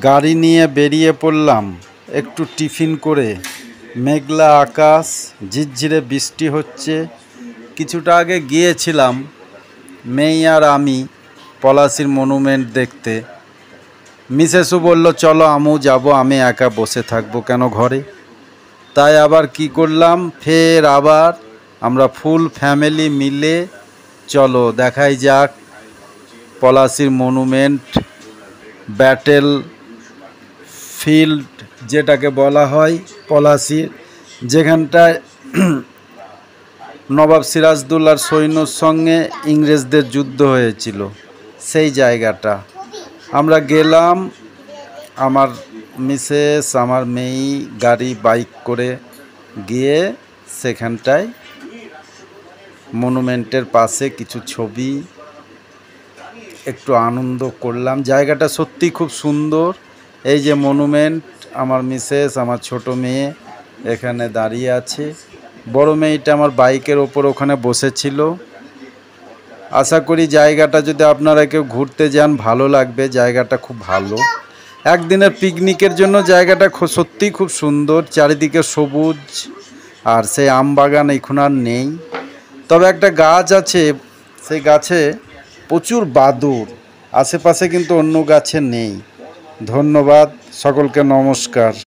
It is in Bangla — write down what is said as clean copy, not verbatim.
গাড়ি নিয়ে বেরিয়ে পড়লাম একটু টিফিন করে। মেঘলা আকাশ, ঝিরঝিরে বৃষ্টি হচ্ছে। কিছুটা আগে গিয়েছিলাম মেয়ে আর আমি পলাশীর মনুমেন্ট দেখতে। মিসেসও বলল চলো আমিও যাব, আমি একা বসে থাকবো কেন ঘরে। তাই আবার কি করলাম, ফের আবার আমরা ফুল ফ্যামিলি মিলে চলো দেখাই যাক পলাশীর মনুমেন্ট, ব্যাটেল ফিল্ড যেটাকে বলা হয় পলাশীর, যেখানটায় নবাব সিরাজদৌল্লার সৈন্যর সঙ্গে ইংরেজদের যুদ্ধ হয়েছিল, সেই জায়গাটা আমরা গেলাম। আমার মিসেস, আমার মেয়ে গাড়ি বাইক করে গিয়ে সেখানটায় মনুমেন্টের পাশে কিছু ছবি, একটু আনন্দ করলাম। জায়গাটা সত্যি খুব সুন্দর। এই যে মনুমেন্ট, আমার মিসেস, আমার ছোট মেয়ে এখানে দাঁড়িয়ে আছে। বড় মেয়েটা আমার বাইকের ওপর ওখানে বসেছিল। আশা করি জায়গাটা যদি আপনারা কেউ ঘুরতে যান ভালো লাগবে। জায়গাটা খুব ভালো, একদিনের পিকনিকের জন্য জায়গাটা সত্যিই খুব সুন্দর। চারিদিকে সবুজ, আর সেই আম বাগান এখন আর নেই, তবে একটা গাছ আছে, সেই গাছে প্রচুর বাদুড়। আশেপাশে কিন্তু অন্য গাছে নেই। ধন্যবাদ সকলকে, নমস্কার।